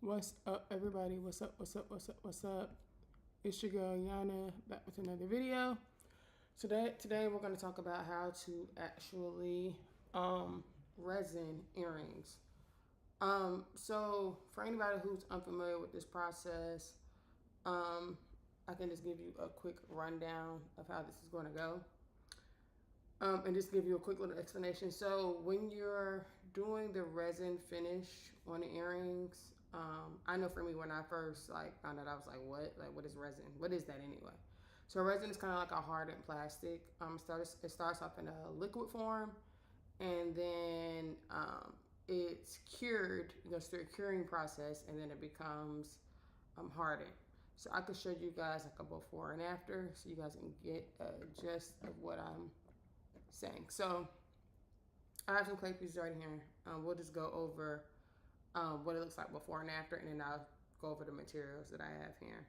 What's up, everybody? What's up? What's up? What's up? What's up? It's your girl Yana back with another video. Today we're going to talk about how to actually resin earrings. So for anybody who's unfamiliar with this process, I can just give you a quick rundown of how this is going to go. And just give you a quick little explanation. So when you're doing the resin finish on the earrings, I know for me when I first found out, I was like, what is resin? What is that anyway? So resin is kind of like a hardened plastic. It starts off in a liquid form, and then it's cured. It goes through a curing process, and then it becomes hardened. So I could show you guys like a before and after, so you guys can get a gist of what I'm saying. So I have some clay pieces right here. We'll just go over what it looks like before and after, and then I'll go over the materials that I have here.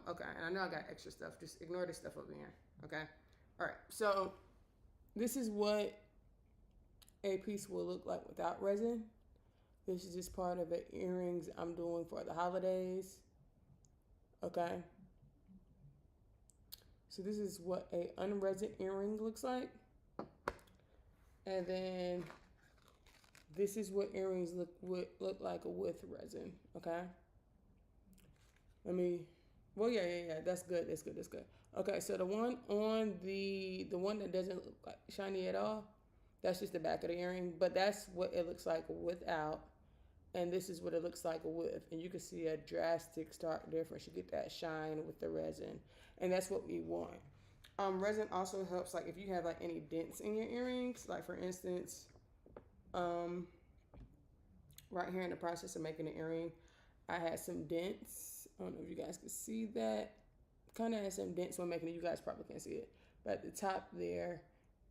Okay, and I know I got extra stuff. Just ignore this stuff over here. Okay. All right. So this is what a piece will look like without resin. This is just part of the earrings I'm doing for the holidays. Okay. So this is what a unresin earring looks like. And then this is what earrings look like with resin. Okay. Yeah. That's good. Okay, so the one on the one that doesn't look like shiny at all, that's just the back of the earring. But that's what it looks like without, and this is what it looks like with. And you can see a drastic stark difference. You get that shine with the resin, and that's what we want. Resin also helps, like if you have like any dents in your earrings, like for instance, right here in the process of making the earring, I had some dents. I don't know if you guys can see that. Kind of had some dents when making it. You guys probably can't see it, but at the top there,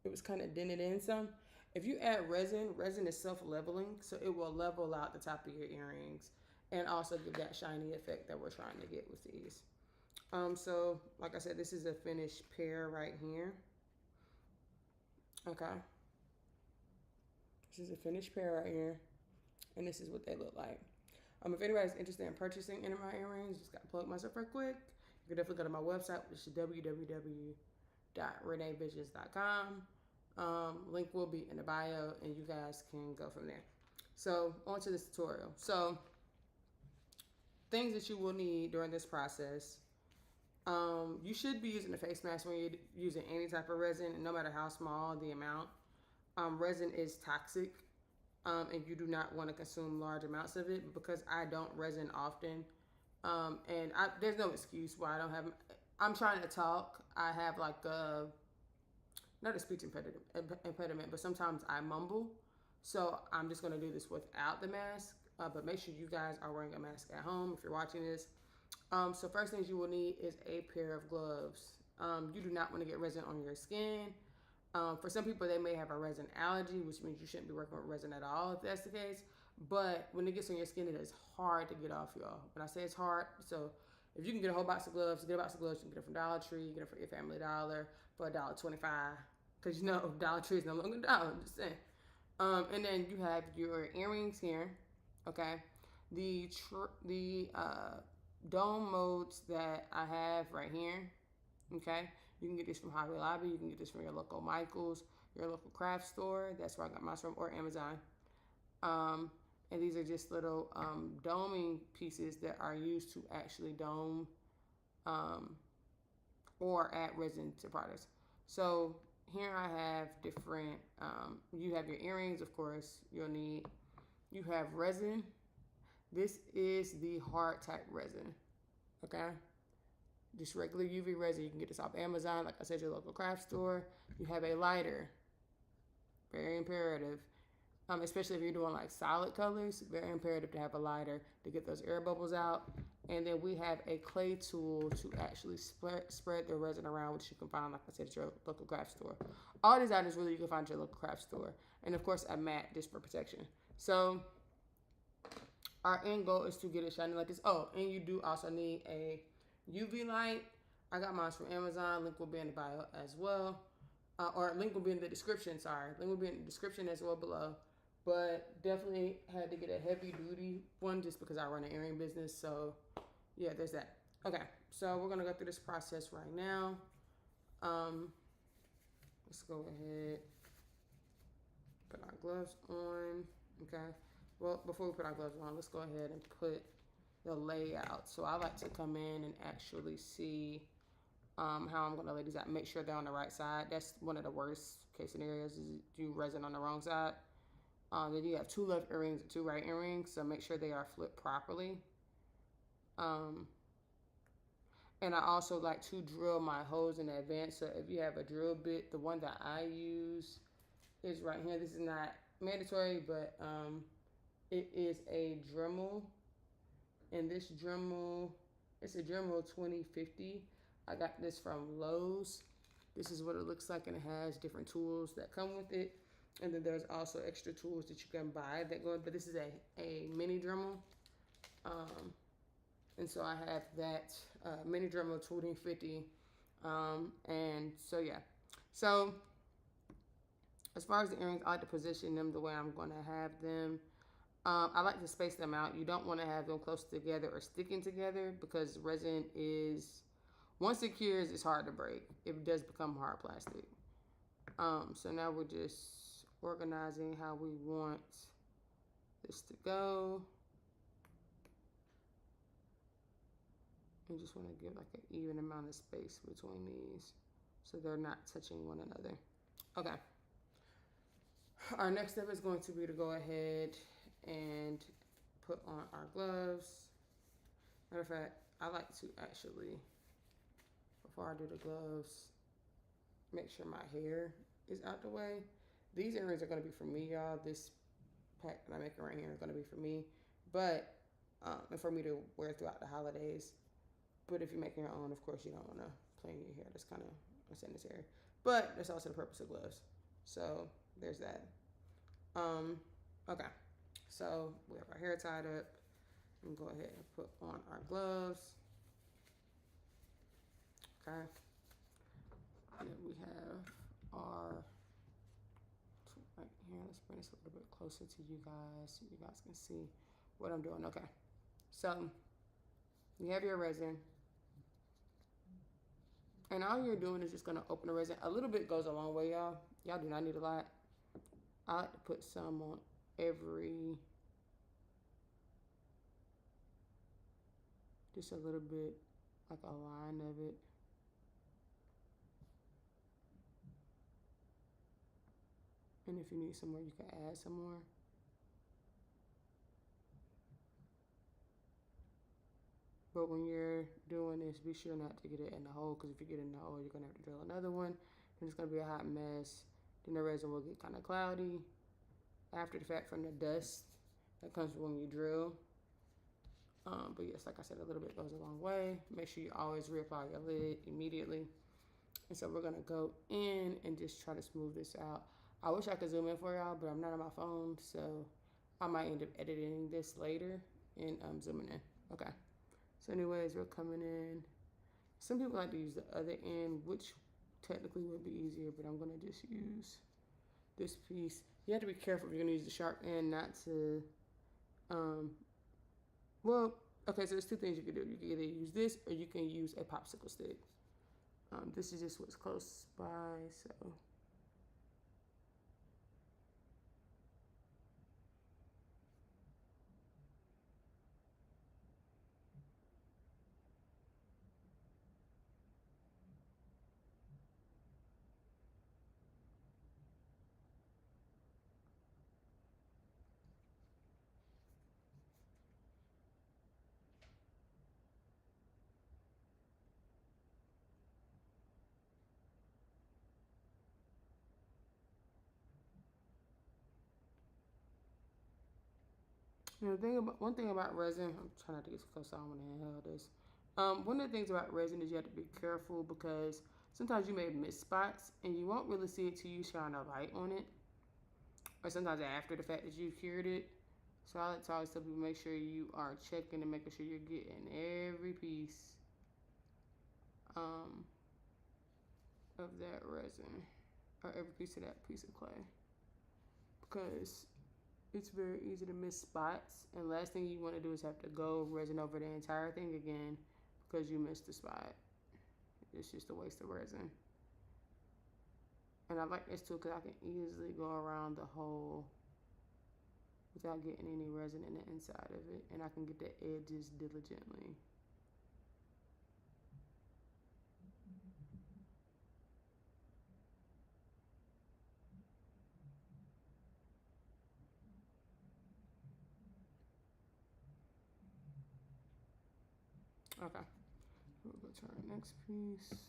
it was kind of dented in some. If you add resin, resin is self-leveling, so it will level out the top of your earrings and also give that shiny effect that we're trying to get with these. So like I said, this is a finished pair right here. Okay. This is a finished pair right here, and this is what they look like. If anybody's interested in purchasing any of my earrings, just gotta plug myself real quick. You can definitely go to my website, which is www.reneebusiness.com. Link will be in the bio, and you guys can go from there. So on to this tutorial. So things that you will need during this process. You should be using a face mask when you're using any type of resin, no matter how small the amount. Resin is toxic, and you do not want to consume large amounts of it. Because I don't resin often, and there's no excuse why I don't have. I'm trying to talk. I have like not a speech impediment, but sometimes I mumble. So I'm just going to do this without the mask. But make sure you guys are wearing a mask at home if you're watching this. So first things you will need is a pair of gloves. You do not want to get resin on your skin. For some people, they may have a resin allergy, which means you shouldn't be working with resin at all if that's the case. But when it gets on your skin, it is hard to get off, y'all. When I say it's hard, so if you can get a whole box of gloves, get a box of gloves. You can get it from Dollar Tree, you get it from your Family Dollar for $1.25. Because you know Dollar Tree is no longer $1, I'm just saying. And then you have your earrings here, okay? The dome modes that I have right here, okay? You can get this from Hobby Lobby. You can get this from your local Michael's, your local craft store. That's where I got mine from, or Amazon. And these are just little doming pieces that are used to actually dome or add resin to products. So here I have different, you have your earrings, of course, you have resin. This is the hard type resin, okay? Just regular UV resin. You can get this off Amazon, like I said, your local craft store. You have a lighter, very imperative, especially if you're doing like solid colors, very imperative to have a lighter to get those air bubbles out. And then we have a clay tool to actually spread the resin around, which you can find, like I said, at your local craft store. All these items really you can find at your local craft store. And of course, a mat just for protection. So our end goal is to get it shiny like this. Oh, and you do also need a UV light. I got mine from Amazon. Link will be in the bio as well. Or link will be in the description, sorry. Link will be in the description as well below. but definitely had to get a heavy duty one just because I run an earring business. So yeah, there's that. Okay, so we're gonna go through this process right now. Um, let's go ahead, put our gloves on. Okay. Well, before we put our gloves on, let's go ahead and put the layout. So I like to come in and actually see how I'm gonna lay these out. Make sure they're on the right side. That's one of the worst case scenarios is do resin on the wrong side. Then you have 2 left earrings and 2 right earrings, so make sure they are flipped properly. And I also like to drill my holes in advance. So if you have a drill bit, the one that I use is right here. This is not mandatory, but it is a Dremel. And this Dremel, it's a Dremel 2050. I got this from Lowe's. This is what it looks like, and it has different tools that come with it. And then there's also extra tools that you can buy that go, but this is a mini Dremel. And so I have that mini Dremel 2050. And so yeah. So as far as the earrings, I like to position them the way I'm going to have them. I like to space them out. You don't want to have them close together or sticking together because resin is, once it cures, it's hard to break. It does become hard plastic. So now we're just organizing how we want this to go. You just want to give like an even amount of space between these so they're not touching one another. Okay. Our next step is going to be to go ahead and put on our gloves. Matter of fact, I like to actually, before I do the gloves, make sure my hair is out the way. These earrings are going to be for me, y'all. This pack that I'm making right here is going to be for me, but and for me to wear throughout the holidays. But if you're making your own, of course, you don't want to play in your hair. That's kind of unnecessary. But that's also the purpose of gloves. So there's that. Okay. So we have our hair tied up. And go ahead and put on our gloves. Okay. And then we have our right here. Let's bring this a little bit closer to you guys so you guys can see what I'm doing. Okay. So you have your resin. And all you're doing is just going to open the resin. A little bit goes a long way, y'all. Y'all do not need a lot. I like to put some on every, just a little bit, like a line of it. And if you need some more, you can add some more. But when you're doing this, be sure not to get it in the hole, because if you get it in the hole, you're going to have to drill another one. And it's going to be a hot mess. Then the resin will get kind of cloudy after the fact from the dust that comes when you drill. But yes, like I said, a little bit goes a long way. Make sure you always reapply your lid immediately. And so we're going to go in and just try to smooth this out. I wish I could zoom in for y'all, but I'm not on my phone, so I might end up editing this later and zooming in. Okay. So anyways, we're coming in. Some people like to use the other end, which technically would be easier, but I'm gonna just use this piece. You have to be careful if you're gonna use the sharp end not to, well, okay, so there's 2 things you can do. You can either use this or you can use a popsicle stick. This is just what's close by, so. You know, one thing about resin, I'm trying not to get too close, so I don't want to inhale this. One of the things about resin is you have to be careful because sometimes you may miss spots and you won't really see it till you shine a light on it, or sometimes after the fact that you cured it. So I like to always tell people, make sure you are checking and making sure you're getting every piece of that resin, or every piece of that piece of clay, because it's very easy to miss spots. And last thing you want to do is have to go resin over the entire thing again because you missed the spot. It's just a waste of resin. And I like this too because I can easily go around the hole without getting any resin in the inside of it. And I can get the edges diligently. Okay, we'll go to our next piece.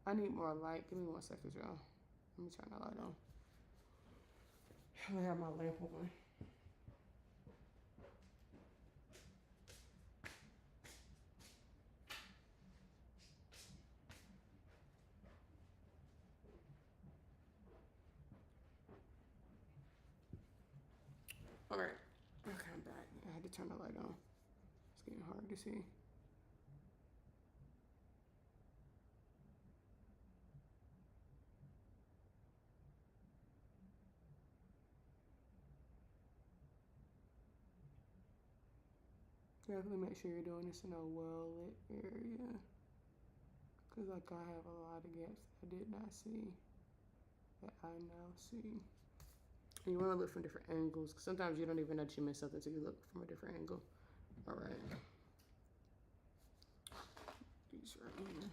I need more light. Give me 1 second, y'all. Let me turn the light on. I have my lamp on. All right. Okay, I'm back. I had to turn the light on. It's getting hard to see. Definitely make sure you're doing this in a well-lit area. Because like I have a lot of gaps I did not see that I now see. And you want to look from different angles. Because sometimes you don't even know that you missed something until you look from a different angle. All right. These right here.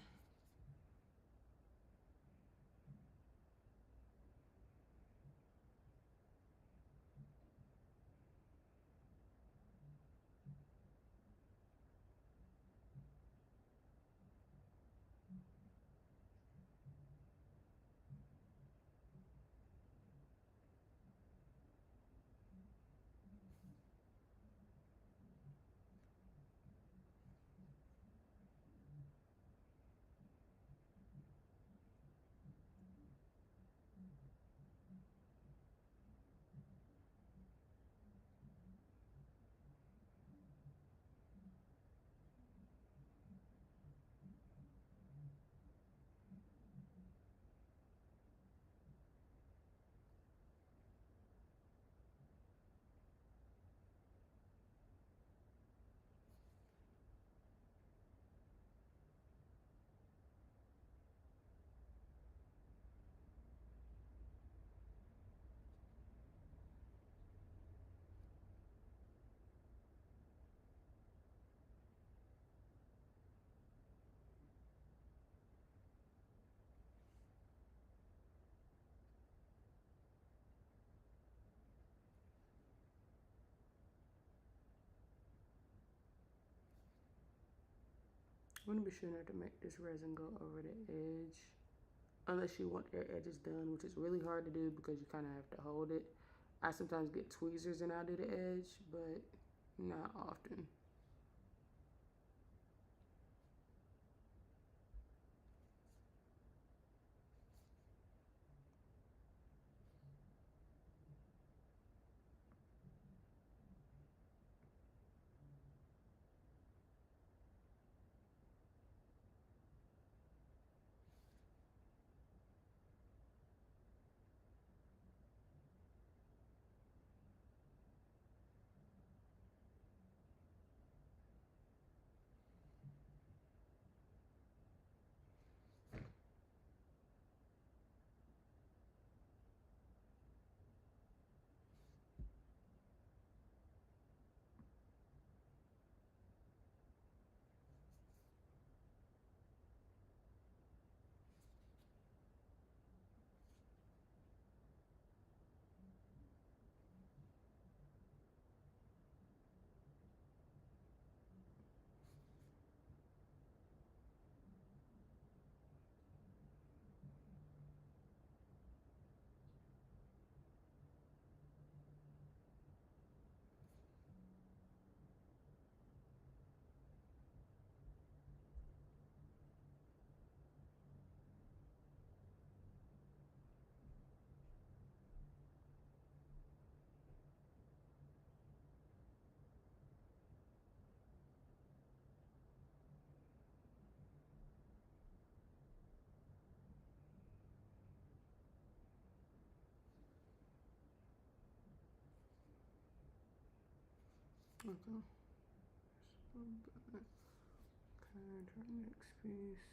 I'm going to be sure not to make this resin go over the edge. Unless you want your edges done, which is really hard to do because you kind of have to hold it. I sometimes get tweezers and I'll do the edge, but not often. Okay. Okay, try next piece.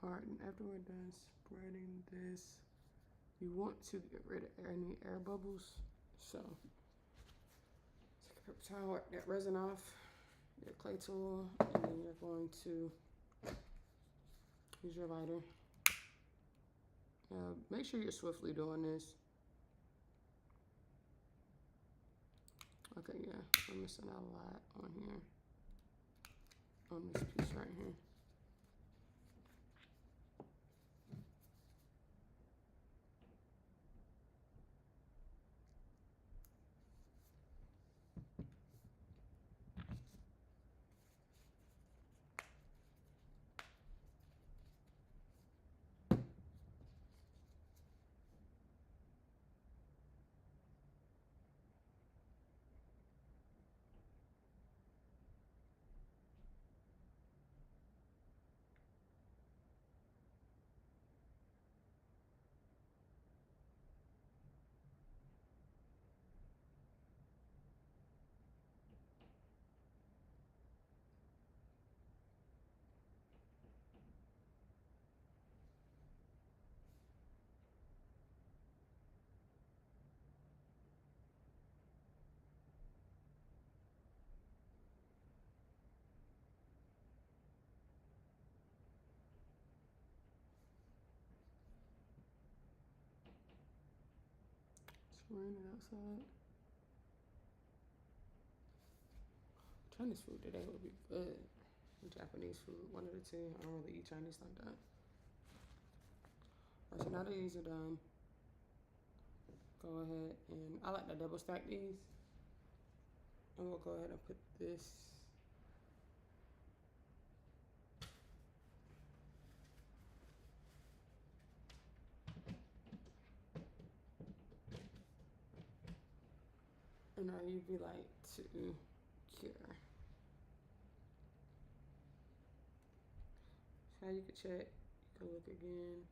All right, and after we're done spreading this, you want to get rid of any air bubbles. So take a paper towel, wipe that resin off, your clay tool, and then you're going to use your lighter. Make sure you're swiftly doing this. Okay, yeah, I'm missing a lot on here, on this piece right here. It's raining outside. Chinese food today would be good. Japanese food, one of the two. I don't really eat Chinese like that. Alright, so now that these are done, go ahead and I like to double stack these. And we'll go ahead and put this And now UV light to cure. So you can check, you can look again.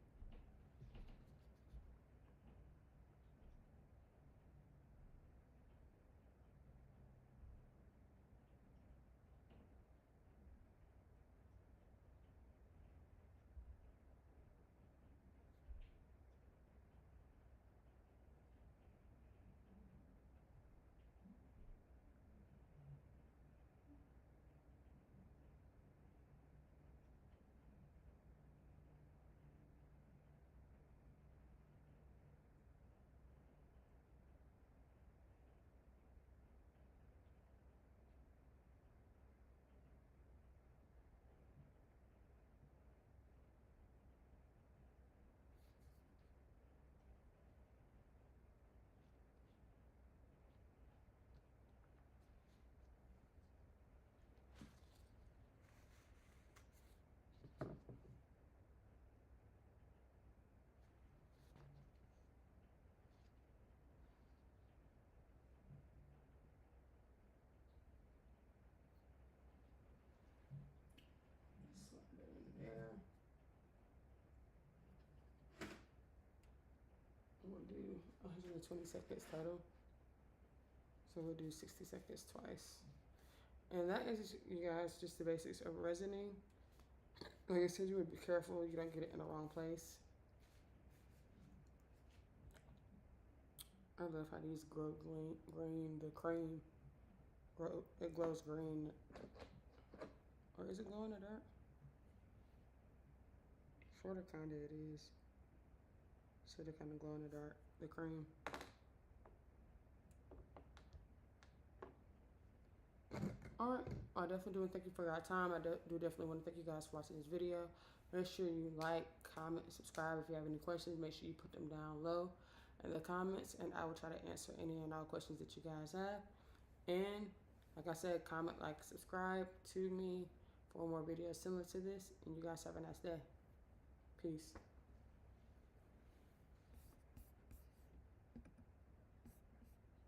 Slide that in there. We'll do 120 seconds total. So we'll do 60 seconds twice. And that is, you guys, just the basics of resining. Like I said, you would be careful you don't get it in the wrong place. I love how these glow green, the cream, it glows green. Or is it glow in the dark? Sort of, kind of it is. So they kind of glow in the dark, the cream. Alright, I definitely do thank you for your time. I do definitely want to thank you guys for watching this video. Make sure you like, comment, and subscribe. If you have any questions, make sure you put them down low in the comments, and I will try to answer any and all questions that you guys have. And like I said, comment, like, subscribe to me for more videos similar to this, and you guys have a nice day. Peace.